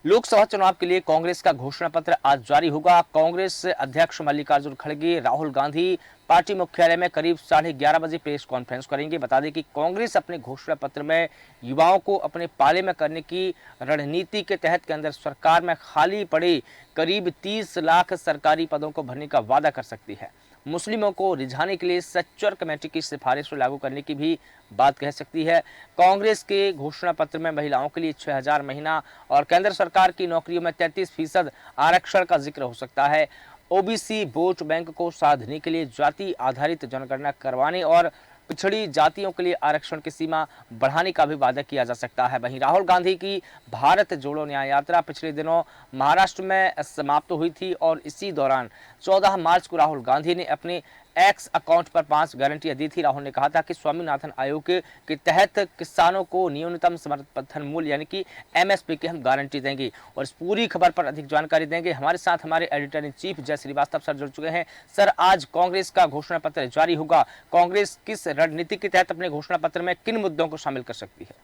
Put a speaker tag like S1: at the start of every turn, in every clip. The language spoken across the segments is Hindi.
S1: लोकसभा चुनाव के लिए कांग्रेस का घोषणा पत्र आज जारी होगा। कांग्रेस अध्यक्ष मल्लिकार्जुन खड़गे राहुल गांधी पार्टी मुख्यालय में करीब 11:30 बजे प्रेस कॉन्फ्रेंस करेंगे। बता दें कि कांग्रेस अपने घोषणा पत्र में युवाओं को अपने पाले में करने की रणनीति के तहत केंद्र सरकार में खाली पड़े करीब 30 लाख सरकारी पदों को भरने का वादा कर सकती है। मुस्लिमों को रिझाने के लिए सच्चर कमेटी की सिफारिश लागू करने की भी बात कह सकती है। कांग्रेस के घोषणा पत्र में महिलाओं के लिए 6,000 महीना और केंद्र सरकार की नौकरियों में 33% आरक्षण का जिक्र हो सकता है। ओबीसी वोट बैंक को साधने के लिए जाति आधारित जनगणना करवाने और पिछड़ी जातियों के लिए आरक्षण की सीमा बढ़ाने का भी वादा किया जा सकता है। वहीं राहुल गांधी की भारत जोड़ो न्याय यात्रा पिछले दिनों महाराष्ट्र में समाप्त हुई थी और इसी दौरान 14 मार्च को राहुल गांधी ने अपने एक्स अकाउंट पर 5 गारंटियां दी थी। राहुल ने कहा था कि स्वामीनाथन आयोग के तहत किसानों को न्यूनतम समर्थन मूल्य यानी कि एमएसपी की हम गारंटी देंगे। और इस पूरी खबर पर अधिक जानकारी देंगे हमारे साथ हमारे एडिटर इन चीफ जय श्रीवास्तव सर जुड़ चुके हैं। सर, आज कांग्रेस का घोषणा पत्र जारी होगा। कांग्रेस किस रणनीति के तहत अपने घोषणा पत्र में किन मुद्दों को शामिल कर सकती है?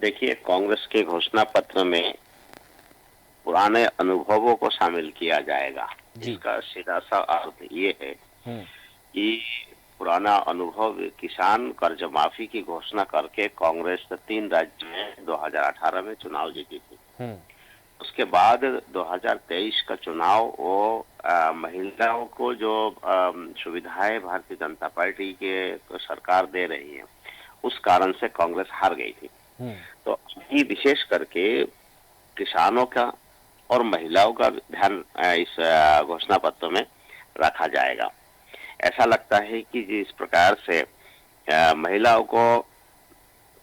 S2: देखिए, कांग्रेस के घोषणा पत्र में पुराने अनुभवों को शामिल किया जाएगा। इसका सीधा सा अर्थ ये है कि पुराना अनुभव, किसान कर्ज माफी की घोषणा करके कांग्रेस 3 राज्य में 2018 में चुनाव जीती थी। उसके बाद 2023 का चुनाव वो महिलाओं को जो सुविधाएं भारतीय जनता पार्टी के सरकार दे रही है, उस कारण से कांग्रेस हार गई थी। तो ये विशेष करके किसानों का और महिलाओं का ध्यान इस घोषणा पत्र में रखा जाएगा। ऐसा लगता है कि जिस प्रकार से महिलाओं को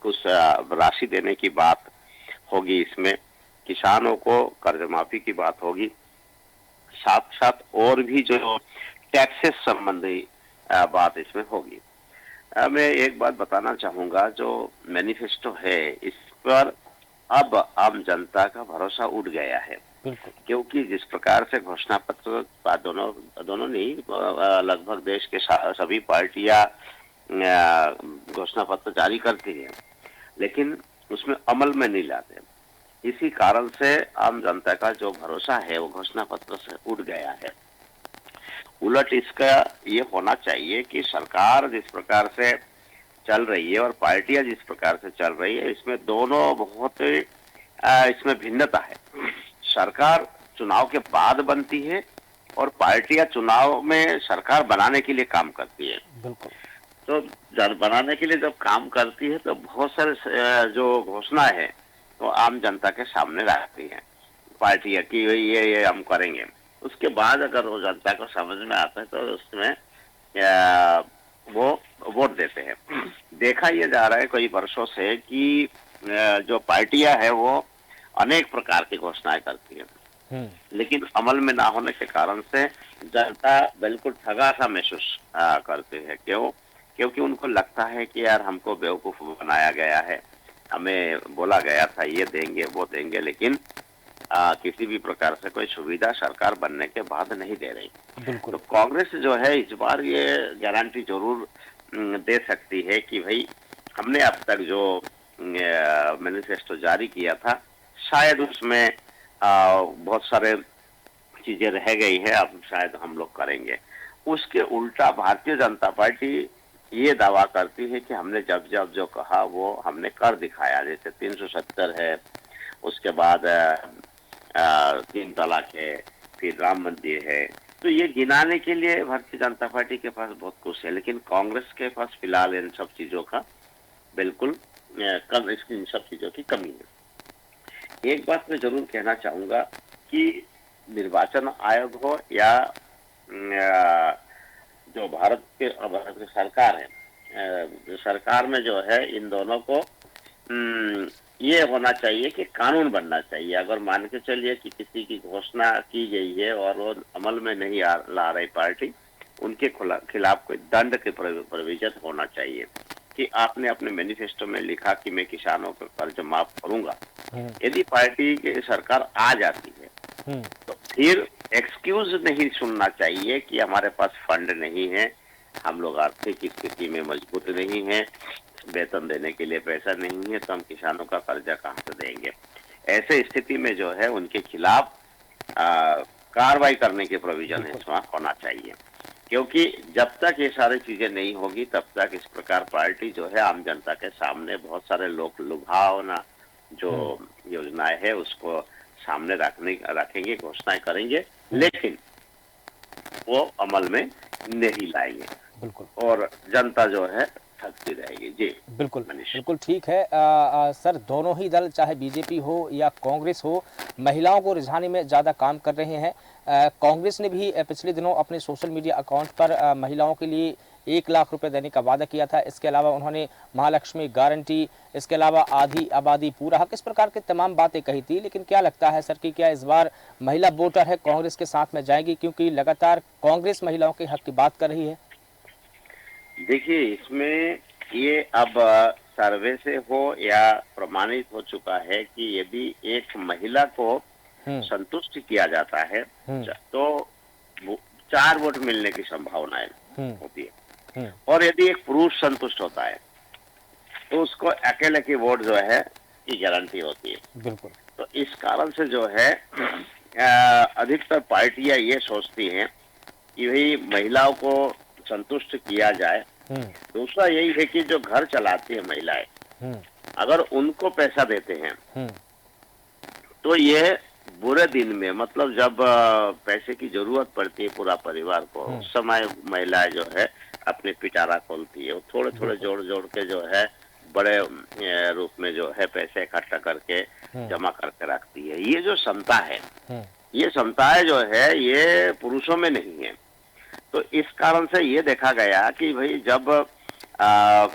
S2: कुछ राशि देने की बात होगी, इसमें किसानों को कर्ज माफी की बात होगी, साथ साथ और भी जो टैक्सेस संबंधी बात इसमें होगी। मैं एक बात बताना चाहूंगा, जो मैनिफेस्टो है इस पर अब आम जनता का भरोसा उठ गया है, क्योंकि जिस प्रकार से घोषणा पत्र दोनों नहीं, लगभग देश के सभी पार्टियां घोषणा पत्र जारी करती है, लेकिन उसमें अमल में नहीं लाते। इसी कारण से आम जनता का जो भरोसा है वो घोषणा पत्र से उठ गया है। उलट इसका ये होना चाहिए कि सरकार जिस प्रकार से चल रही है और पार्टियां जिस प्रकार से चल रही है, इसमें दोनों बहुत इसमें भिन्नता है। सरकार चुनाव के बाद बनती है और पार्टियां चुनाव में सरकार बनाने के लिए काम करती है। तो बनाने के लिए जब काम करती है तो बहुत सारे जो घोषणा है तो आम जनता के सामने रखती है पार्टियां कि ये हम करेंगे। उसके बाद अगर वो जनता को समझ में आता है तो उसमें वो वोट देते हैं। देखा यह जा रहा है कई वर्षों से कि जो पार्टियां है वो अनेक प्रकार की घोषणाएं करती है, लेकिन अमल में ना होने के कारण से जनता बिल्कुल ठगा सा महसूस करते हैं। क्यों? क्योंकि उनको लगता है कि यार हमको बेवकूफ बनाया गया है, हमें बोला गया था ये देंगे वो देंगे, लेकिन किसी भी प्रकार से कोई सुविधा सरकार बनने के बाद नहीं दे रही। तो कांग्रेस जो है इस बार ये गारंटी जरूर दे सकती है कि भाई हमने अब तक जो मैनिफेस्टो जारी किया था, शायद उसमें बहुत सारे चीजें रह गई है, अब शायद हम लोग करेंगे। उसके उल्टा भारतीय जनता पार्टी ये दावा करती है कि हमने जब जब जो कहा वो हमने कर दिखाया। जैसे 370 है, उसके बाद 3 तलाक है, फिर राम मंदिर है। तो ये गिनाने के लिए भारतीय जनता पार्टी के पास बहुत कुछ है, लेकिन कांग्रेस के पास फिलहाल इन सब चीजों का बिल्कुल कम, इन सब चीजों की कमी है। एक बात मैं जरूर कहना चाहूंगा कि निर्वाचन आयोग हो या जो भारत के सरकार है, सरकार में जो है इन दोनों को ये होना चाहिए कि कानून बनना चाहिए। अगर मान के चलिए कि किसी की घोषणा की गई है और वो अमल में नहीं ला रही पार्टी, उनके खिलाफ कोई दंड के प्रोविजन होना चाहिए कि आपने अपने मैनिफेस्टो में लिखा कि मैं किसानों का कर्ज माफ करूंगा। यदि पार्टी की सरकार आ जाती है तो फिर एक्सक्यूज नहीं सुनना चाहिए कि हमारे पास फंड नहीं है, हम लोग आर्थिक स्थिति में मजबूत नहीं है, वेतन देने के लिए पैसा नहीं है, तो हम किसानों का कर्जा कहां से देंगे। ऐसे स्थिति में जो है उनके खिलाफ कार्रवाई करने के प्रोविजन इसमें होना चाहिए, क्योंकि जब तक ये सारी चीजें नहीं होगी तब तक इस प्रकार पार्टी जो है आम जनता के सामने बहुत सारे लोग लुभावना जो योजनाएं है उसको सामने रखेंगे, घोषणाएं करेंगे, लेकिन वो अमल में नहीं लाएंगे।
S1: बिल्कुल।
S2: और जनता जो है थकती रहेगी। जी
S1: बिल्कुल बिल्कुल ठीक है। सर, दोनों ही दल, चाहे बीजेपी हो या कांग्रेस हो, महिलाओं को रिझाने में ज़्यादा काम कर रहे हैं। कांग्रेस ने भी पिछले दिनों अपने सोशल मीडिया अकाउंट पर महिलाओं के लिए 1 लाख रुपए देने का वादा किया था। इसके अलावा उन्होंने महालक्ष्मी गारंटी, इसके अलावा आधी आबादी पूरा हक, इस प्रकार की तमाम बातें कही थी। लेकिन क्या लगता है सर कि क्या इस बार महिला वोटर है कांग्रेस के साथ में जाएगी, क्योंकि लगातार कांग्रेस महिलाओं के हक की बात कर रही है?
S2: देखिए, इसमें ये अब सर्वे से हो या प्रमाणित हो चुका है कि यदि एक महिला को संतुष्ट किया जाता है तो 4 वोट मिलने की संभावनाएं होती है, और यदि एक पुरुष संतुष्ट होता है तो उसको अकेले की वोट जो है की गारंटी होती है।
S1: बिल्कुल।
S2: तो इस कारण से जो है अधिकतर पार्टियां ये सोचती हैं कि भाई महिलाओं को संतुष्ट किया जाए। दूसरा यही है कि जो घर चलाती है महिलाएं, अगर उनको पैसा देते हैं तो ये बुरे दिन में, मतलब जब पैसे की जरूरत पड़ती है पूरा परिवार को, उस समय महिलाएं जो है अपने पिटारा खोलती है, थोड़े थोड़े जोड़ जोड़ के जो है बड़े रूप में जो है पैसे इकट्ठा करके जमा करके रखती है। ये जो क्षमता है, ये क्षमताएं जो है ये पुरुषों में नहीं है। तो इस कारण से ये देखा गया कि भाई जब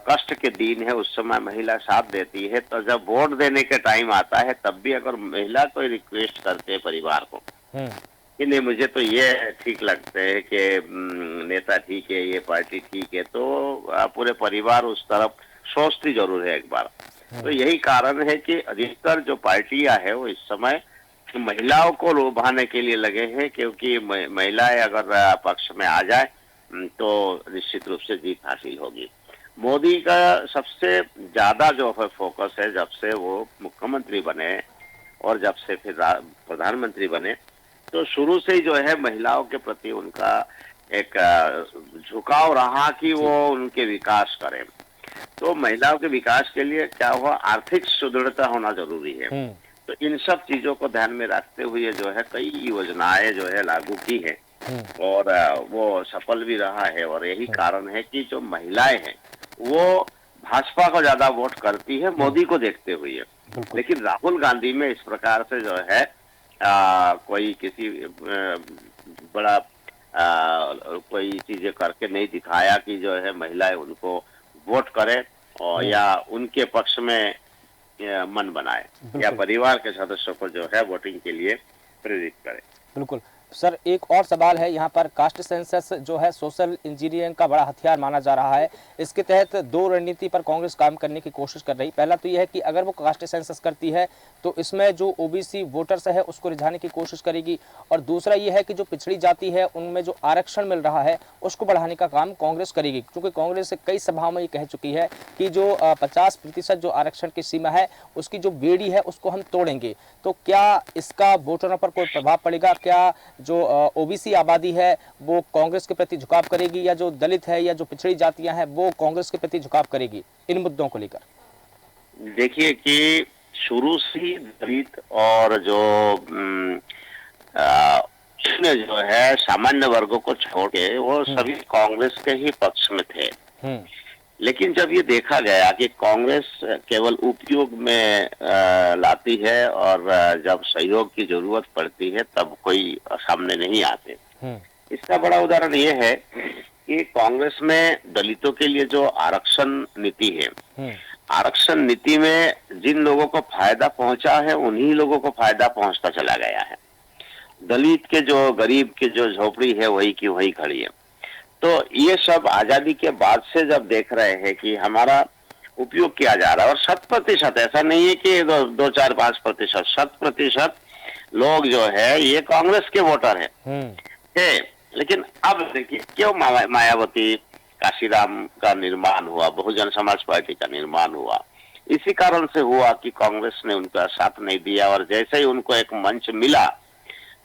S2: कष्ट के दिन है उस समय महिला साथ देती है, तो जब वोट देने के टाइम आता है तब भी अगर महिला कोई रिक्वेस्ट करते है परिवार को कि नहीं मुझे तो ये ठीक लगते है कि नेता ठीक है, ये पार्टी ठीक है, तो पूरे परिवार उस तरफ सोचती जरूर है एक बार। तो यही कारण है कि अधिकतर जो पार्टियां है वो इस समय महिलाओं को लुभाने के लिए लगे हैं, क्योंकि महिलाएं अगर पक्ष में आ जाए तो निश्चित रूप से जीत हासिल होगी। मोदी का सबसे ज्यादा जो है फोकस है जब से वो मुख्यमंत्री बने और जब से फिर प्रधानमंत्री बने, तो शुरू से ही जो है महिलाओं के प्रति उनका एक झुकाव रहा कि वो उनके विकास करें। तो महिलाओं के विकास के लिए क्या हुआ, आर्थिक सुदृढ़ता होना जरूरी है। तो इन सब चीजों को ध्यान में रखते हुए जो है कई योजनाएं जो है लागू की है और वो सफल भी रहा है। और यही कारण है कि जो महिलाएं हैं वो भाजपा को ज्यादा वोट करती है मोदी को देखते हुए, लेकिन राहुल गांधी में इस प्रकार से जो है कोई किसी बड़ा कोई चीजें करके नहीं दिखाया कि जो है महिलाएं उनको वोट करे और या उनके पक्ष में मन बनाए या परिवार के सदस्यों को जो है वोटिंग के लिए प्रेरित करे।
S1: बिल्कुल सर, एक और सवाल है यहाँ पर। कास्ट सेंसस जो है सोशल इंजीनियरिंग का बड़ा हथियार माना जा रहा है। इसके तहत 2 रणनीति पर कांग्रेस काम करने की कोशिश कर रही। पहला तो यह है कि अगर वो कास्ट सेंसस करती है तो इसमें जो ओबीसी वोटर्स है उसको रिझाने की कोशिश करेगी, और दूसरा ये है कि जो पिछड़ी जाति है उनमें जो आरक्षण मिल रहा है उसको बढ़ाने का काम कांग्रेस करेगी, क्योंकि कांग्रेस कई सभाओं में ये कह चुकी है कि जो 50% जो आरक्षण की सीमा है उसकी जो बेड़ी है उसको हम तोड़ेंगे। तो क्या इसका वोटरों पर कोई प्रभाव पड़ेगा? क्या जो ओबीसी आबादी है वो कांग्रेस के प्रति झुकाव करेगी, या जो दलित है या जो पिछड़ी जातियां हैं वो कांग्रेस के प्रति झुकाव करेगी इन मुद्दों को लेकर?
S2: देखिए कि शुरू से दलित और जो जो है सामान्य वर्गों को छोड़ के वो सभी कांग्रेस के ही पक्ष में थे। लेकिन जब ये देखा गया कि कांग्रेस केवल उपयोग में लाती है और जब सहयोग की जरूरत पड़ती है तब कोई सामने नहीं आते। इसका बड़ा उदाहरण ये है कि कांग्रेस में दलितों के लिए जो आरक्षण नीति है, आरक्षण नीति में जिन लोगों को फायदा पहुंचा है उन्हीं लोगों को फायदा पहुंचता चला गया है। दलित के जो गरीब के जो झोपड़ी है वही की वही खड़ी है। तो ये सब आजादी के बाद से जब देख रहे हैं कि हमारा उपयोग किया जा रहा है, और 100%, ऐसा नहीं है कि 2-4-5%, 100% लोग जो है ये कांग्रेस के वोटर है। लेकिन अब देखिए क्यों मायावती, काशीराम का निर्माण हुआ, बहुजन समाज पार्टी का निर्माण हुआ, इसी कारण से हुआ कि कांग्रेस ने उनका साथ नहीं दिया, और जैसे ही उनको एक मंच मिला,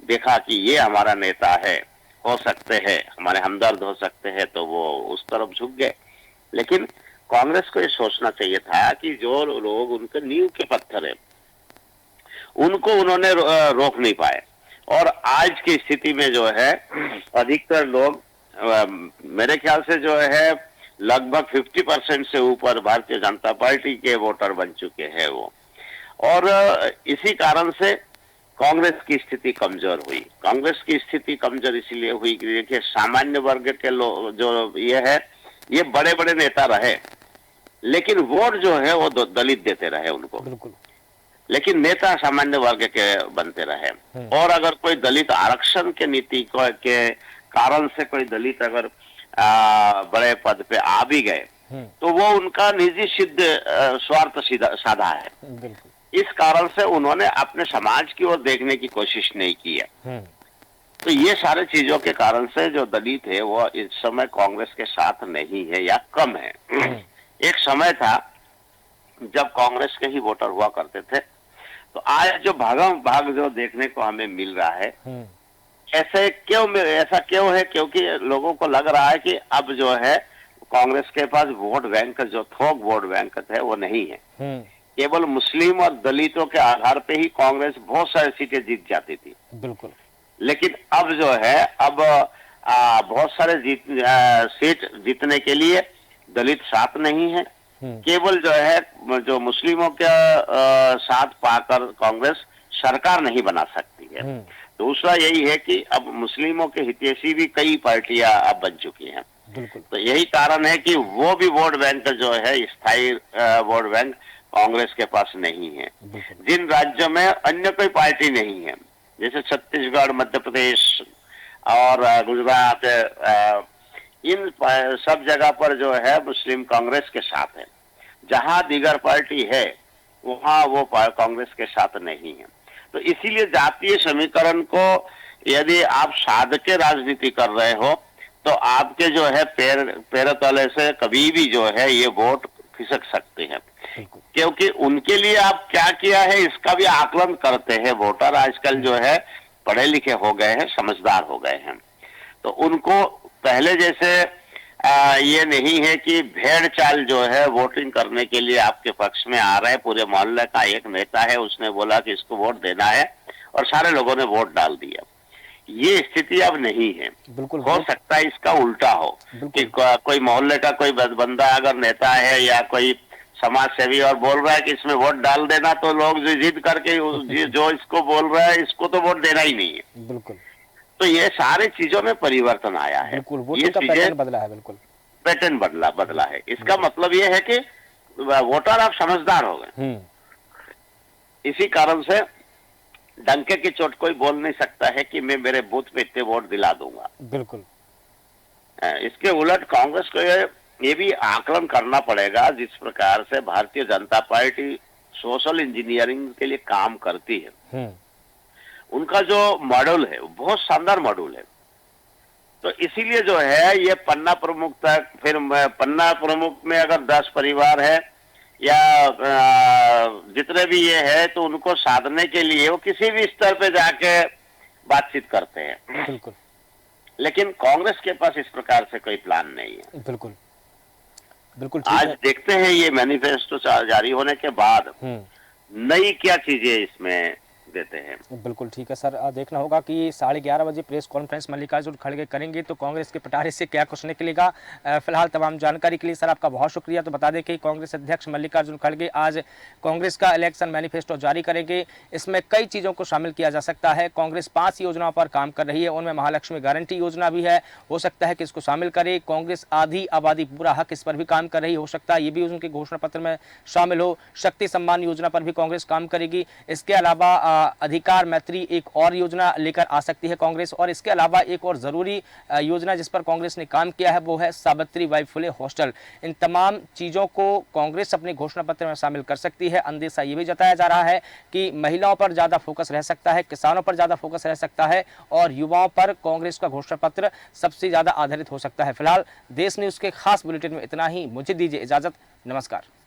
S2: देखा कि ये हमारा नेता है, हो सकते हैं हमारे हमदर्द हो सकते हैं, तो वो उस तरफ झुक गए। लेकिन कांग्रेस को ये सोचना चाहिए था कि जो लोग उनके नींव के पत्थर है, उनको उन्होंने रोक नहीं पाए। और आज की स्थिति में जो है अधिकतर लोग मेरे ख्याल से जो है लगभग 50% से ऊपर भारतीय जनता पार्टी के वोटर बन चुके हैं वो। और इसी कारण से कांग्रेस की स्थिति कमजोर हुई। कांग्रेस की स्थिति कमजोर इसलिए हुई कि देखिए सामान्य वर्ग के लोग जो ये है, ये बड़े बड़े नेता रहे, लेकिन वोट जो है वो दलित देते रहे उनको।
S1: बिल्कुल।
S2: लेकिन नेता सामान्य वर्ग के बनते रहे। और अगर कोई दलित आरक्षण के नीति के कारण से कोई दलित अगर बड़े पद पे आ भी गए, तो वो उनका निजी सिद्ध स्वार्थ साधा है। इस कारण से उन्होंने अपने समाज की ओर देखने की कोशिश नहीं की है। तो ये सारे चीजों के कारण से जो दलित है वो इस समय कांग्रेस के साथ नहीं है या कम है। एक समय था जब कांग्रेस के ही वोटर हुआ करते थे, तो आज जो भागम भाग जो देखने को हमें मिल रहा है, ऐसा क्यों है? क्योंकि लोगों को लग रहा है कि अब जो है कांग्रेस के पास वोट बैंक, जो थोक वोट बैंक है वो नहीं है। केवल मुस्लिम और दलितों के आधार पे ही कांग्रेस बहुत सारी सीटें जीत जाती थी।
S1: बिल्कुल।
S2: लेकिन अब जो है, अब बहुत सारे सीट जीतने के लिए दलित साथ नहीं है। केवल जो है जो मुस्लिमों के साथ पाकर कांग्रेस सरकार नहीं बना सकती है। दूसरा यही है कि अब मुस्लिमों के हितैषी भी कई पार्टियां अब बन चुकी हैं। तो यही कारण है कि वो भी वोट बैंक जो है, स्थायी वोट बैंक कांग्रेस के पास नहीं है। जिन राज्यों में अन्य कोई पार्टी नहीं है, जैसे छत्तीसगढ़, मध्य प्रदेश और गुजरात, इन सब जगह पर जो है मुस्लिम कांग्रेस के साथ है। जहां दीगर पार्टी है वहां वो कांग्रेस के साथ नहीं है। तो इसीलिए जातीय समीकरण को यदि आप साध के राजनीति कर रहे हो, तो आपके जो है पैर तले से कभी भी जो है ये वोट खिसक सकते हैं। क्योंकि उनके लिए आप क्या किया है इसका भी आकलन करते हैं वोटर। आजकल जो है पढ़े लिखे हो गए हैं, समझदार हो गए हैं, तो उनको पहले जैसे ये नहीं है कि भेड़ चाल जो है वोटिंग करने के लिए आपके पक्ष में आ रहा है। पूरे मोहल्ले का एक नेता है, उसने बोला कि इसको वोट देना है और सारे लोगों ने वोट डाल दिया। ये स्थिति अब नहीं है।
S1: बिल्कुल।
S2: हो सकता है इसका उल्टा हो कि कोई मोहल्ले का कोई बंदा अगर नेता है या कोई समाज सेवी और बोल रहा है कि इसमें वोट डाल देना, तो लोग जिद करके जो इसको बोल रहा है इसको तो वोट देना ही नहीं है।
S1: बिल्कुल।
S2: तो ये सारे चीजों में परिवर्तन आया है।
S1: बिल्कुल, वोटिंग का पैटर्न बदला है। बिल्कुल,
S2: पैटर्न बदला है। इसका मतलब ये है कि वोटर आप समझदार हो गए। इसी कारण से डंके की चोट कोई बोल नहीं सकता है कि मैं मेरे बूथ पे इतने वोट दिला दूंगा।
S1: बिल्कुल।
S2: इसके उलट कांग्रेस को ये भी आकलन करना पड़ेगा, जिस प्रकार से Bharatiya Janata party social engineering के लिए काम करती है, उनका जो मॉडल है बहुत शानदार मॉडल है। तो इसीलिए जो है ये पन्ना प्रमुख तक, फिर पन्ना प्रमुख में अगर 10 परिवार है या जितने भी ये है, तो उनको साधने के लिए वो किसी भी स्तर पे जाके बातचीत करते हैं।
S1: बिल्कुल।
S2: लेकिन कांग्रेस के पास इस प्रकार से कोई प्लान नहीं है।
S1: बिल्कुल। बिल्कुल।
S2: आज देखते हैं ये मैनिफेस्टो जारी होने के बाद नई क्या चीजें इसमें देते हैं।
S1: बिल्कुल ठीक है सर, देखना होगा कि 11:30 बजे प्रेस कॉन्फ्रेंस मल्लिकार्जुन खड़गे करेंगे, तो कांग्रेस के पिटारे से क्या कुछ निकलेगा। फिलहाल तमाम जानकारी के लिए सर आपका बहुत शुक्रिया। तो बता दें कि कांग्रेस अध्यक्ष मल्लिकार्जुन खड़गे आज कांग्रेस का इलेक्शन मैनिफेस्टो जारी करेंगे। इसमें कई चीज़ों को शामिल किया जा सकता है। कांग्रेस 5 योजनाओं पर काम कर रही है, उनमें महालक्ष्मी गारंटी योजना भी है, हो सकता है कि इसको शामिल करे। कांग्रेस आधी आबादी पूरा हक, इस पर भी काम कर रही हो सकता है ये भी उनके घोषणा पत्र में शामिल हो। शक्ति सम्मान योजना पर भी कांग्रेस काम करेगी। इसके अलावा अधिकार मैत्री एक और योजना लेकर आ सकती है कांग्रेस। और इसके अलावा एक और जरूरी योजना जिस पर कांग्रेस ने काम किया है वो है सावित्री बाई फुले हॉस्टल। इन तमाम चीजों को कांग्रेस अपने घोषणा पत्र में शामिल कर सकती है। अंदेशा ये भी जताया जा रहा है कि महिलाओं पर ज्यादा फोकस रह सकता है, किसानों पर ज्यादा फोकस रह सकता है और युवाओं पर कांग्रेस का घोषणा पत्र सबसे ज्यादा आधारित हो सकता है। फिलहाल देश न्यूज के खास बुलेटिन में इतना ही। मुझे दीजिए इजाजत। नमस्कार।